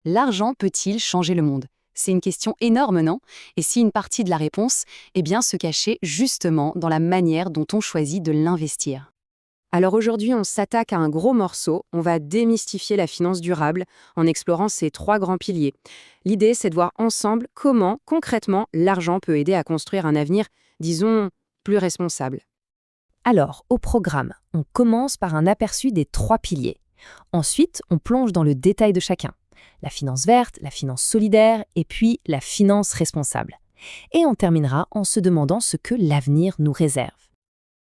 L'argent peut-il changer le monde? C'est une question énorme, non? Et si une partie de la réponse, se cachait justement dans la manière dont on choisit de l'investir. Alors aujourd'hui, on s'attaque à un gros morceau, on va démystifier la finance durable en explorant ces trois grands piliers. L'idée, c'est de voir ensemble comment, concrètement, l'argent peut aider à construire un avenir, disons, plus responsable. Alors, au programme, on commence par un aperçu des trois piliers. Ensuite, on plonge dans le détail de chacun. La finance verte, la finance solidaire et puis la finance responsable. Et on terminera en se demandant ce que l'avenir nous réserve.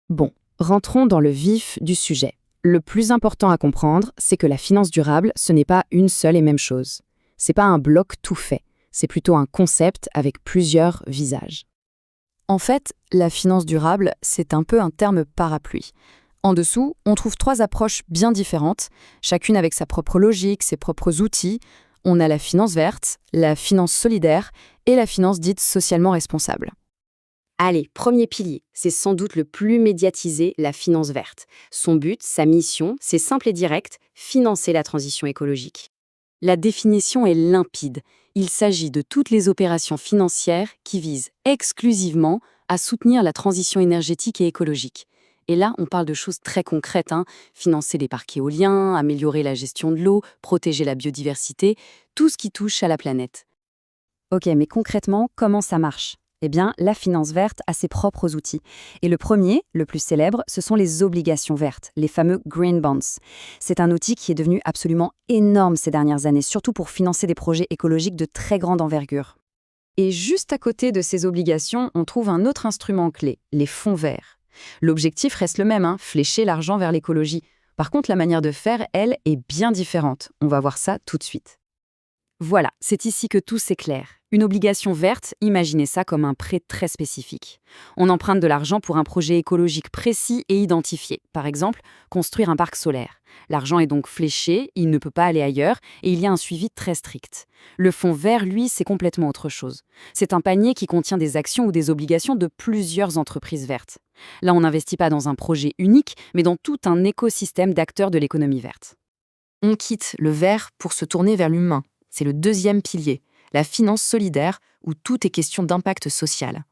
Bon, rentrons dans le vif du sujet. Le plus important à comprendre, c'est que la finance durable, ce n'est pas une seule et même chose. C'est pas un bloc tout fait, c'est plutôt un concept avec plusieurs visages. En fait, la finance durable, c'est un peu un terme parapluie. En dessous, on trouve trois approches bien différentes, chacune avec sa propre logique, ses propres outils. On a la finance verte, la finance solidaire et la finance dite socialement responsable. Allez, premier pilier, c'est sans doute le plus médiatisé, la finance verte. Son but, sa mission, c'est simple et direct, financer la transition écologique. La définition est limpide. Il s'agit de toutes les opérations financières qui visent exclusivement à soutenir la transition énergétique et écologique. Et là, on parle de choses très concrètes, financer les parcs éoliens, améliorer la gestion de l'eau, protéger la biodiversité, tout ce qui touche à la planète. Ok, mais concrètement, comment ça marche? La finance verte a ses propres outils. Et le premier, le plus célèbre, ce sont les obligations vertes, les fameux Green Bonds. C'est un outil qui est devenu absolument énorme ces dernières années, surtout pour financer des projets écologiques de très grande envergure. Et juste à côté de ces obligations, on trouve un autre instrument clé, les fonds verts. L'objectif reste le même, flécher l'argent vers l'écologie. Par contre, la manière de faire, elle, est bien différente. On va voir ça tout de suite. Voilà, c'est ici que tout s'éclaire. Une obligation verte, imaginez ça comme un prêt très spécifique. On emprunte de l'argent pour un projet écologique précis et identifié. Par exemple, construire un parc solaire. L'argent est donc fléché, il ne peut pas aller ailleurs, et il y a un suivi très strict. Le fonds vert, lui, c'est complètement autre chose. C'est un panier qui contient des actions ou des obligations de plusieurs entreprises vertes. Là, on n'investit pas dans un projet unique, mais dans tout un écosystème d'acteurs de l'économie verte. On quitte le vert pour se tourner vers l'humain. C'est le deuxième pilier, la finance solidaire, où tout est question d'impact social.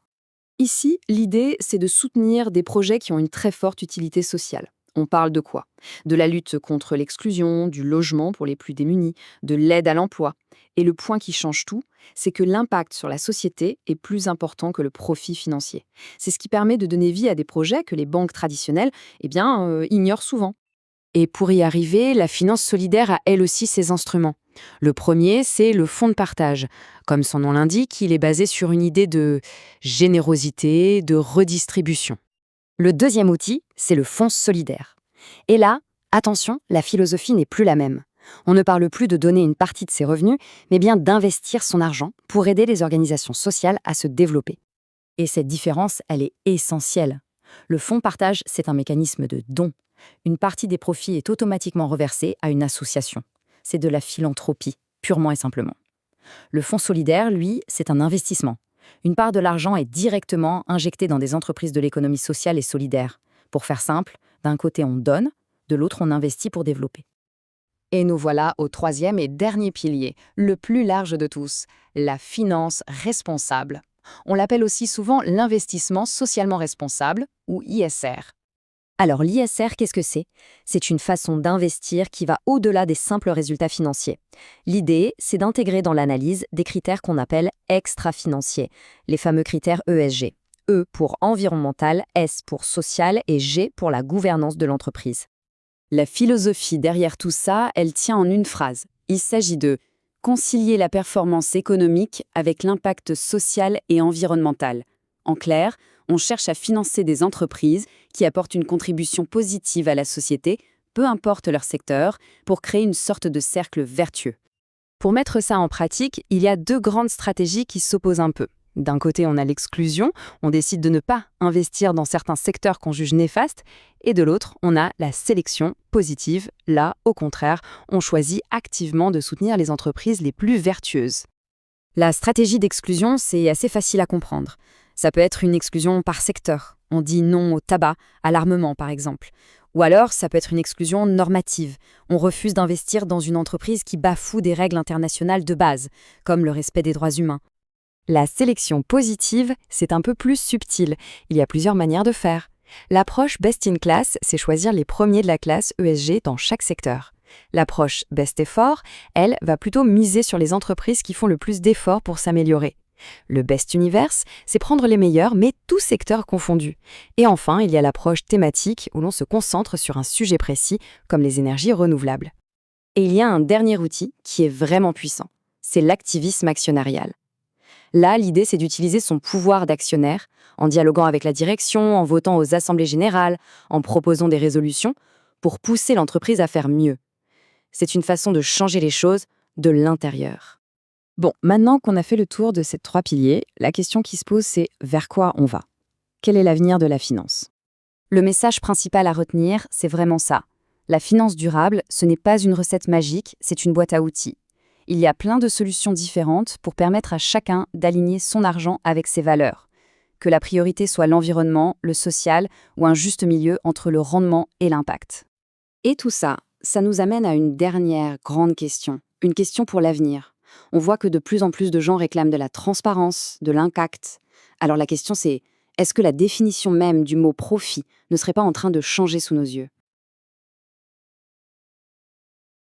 Ici, l'idée, c'est de soutenir des projets qui ont une très forte utilité sociale. On parle de quoi? De la lutte contre l'exclusion, du logement pour les plus démunis, de l'aide à l'emploi. Et le point qui change tout, c'est que l'impact sur la société est plus important que le profit financier. C'est ce qui permet de donner vie à des projets que les banques traditionnelles ignorent souvent. Et pour y arriver, la finance solidaire a elle aussi ses instruments. Le premier, c'est le fonds de partage. Comme son nom l'indique, il est basé sur une idée de générosité, de redistribution. Le deuxième outil, c'est le fonds solidaire. Et là, attention, la philosophie n'est plus la même. On ne parle plus de donner une partie de ses revenus, mais bien d'investir son argent pour aider les organisations sociales à se développer. Et cette différence, elle est essentielle. Le fonds partage, c'est un mécanisme de don. Une partie des profits est automatiquement reversée à une association. C'est de la philanthropie, purement et simplement. Le fonds solidaire, lui, c'est un investissement. Une part de l'argent est directement injectée dans des entreprises de l'économie sociale et solidaire. Pour faire simple, d'un côté on donne, de l'autre on investit pour développer. Et nous voilà au troisième et dernier pilier, le plus large de tous, la finance responsable. On l'appelle aussi souvent l'investissement socialement responsable, ou ISR. Alors l'ISR, qu'est-ce que c'est? C'est une façon d'investir qui va au-delà des simples résultats financiers. L'idée, c'est d'intégrer dans l'analyse des critères qu'on appelle extra-financiers, les fameux critères ESG. E pour environnemental, S pour social et G pour la gouvernance de l'entreprise. La philosophie derrière tout ça, elle tient en une phrase. Il s'agit de concilier la performance économique avec l'impact social et environnemental. En clair, on cherche à financer des entreprises qui apportent une contribution positive à la société, peu importe leur secteur, pour créer une sorte de cercle vertueux. Pour mettre ça en pratique, il y a deux grandes stratégies qui s'opposent un peu. D'un côté, on a l'exclusion, on décide de ne pas investir dans certains secteurs qu'on juge néfastes, et de l'autre, on a la sélection positive. Là, au contraire, on choisit activement de soutenir les entreprises les plus vertueuses. La stratégie d'exclusion, c'est assez facile à comprendre. Ça peut être une exclusion par secteur. On dit non au tabac, à l'armement par exemple. Ou alors, ça peut être une exclusion normative. On refuse d'investir dans une entreprise qui bafoue des règles internationales de base, comme le respect des droits humains. La sélection positive, c'est un peu plus subtil. Il y a plusieurs manières de faire. L'approche Best in Class, c'est choisir les premiers de la classe ESG dans chaque secteur. L'approche Best Effort, elle, va plutôt miser sur les entreprises qui font le plus d'efforts pour s'améliorer. Le Best Universe, c'est prendre les meilleurs, mais tous secteurs confondus. Et enfin, il y a l'approche thématique, où l'on se concentre sur un sujet précis, comme les énergies renouvelables. Et il y a un dernier outil qui est vraiment puissant. C'est l'activisme actionnarial. Là, l'idée, c'est d'utiliser son pouvoir d'actionnaire, en dialoguant avec la direction, en votant aux assemblées générales, en proposant des résolutions, pour pousser l'entreprise à faire mieux. C'est une façon de changer les choses de l'intérieur. Bon, maintenant qu'on a fait le tour de ces 3 piliers, la question qui se pose, c'est vers quoi on va? Quel est l'avenir de la finance? Le message principal à retenir, c'est vraiment ça. La finance durable, ce n'est pas une recette magique, c'est une boîte à outils. Il y a plein de solutions différentes pour permettre à chacun d'aligner son argent avec ses valeurs. Que la priorité soit l'environnement, le social ou un juste milieu entre le rendement et l'impact. Et tout ça, ça nous amène à une dernière grande question, une question pour l'avenir. On voit que de plus en plus de gens réclament de la transparence, de l'impact. Alors la question c'est, est-ce que la définition même du mot profit ne serait pas en train de changer sous nos yeux?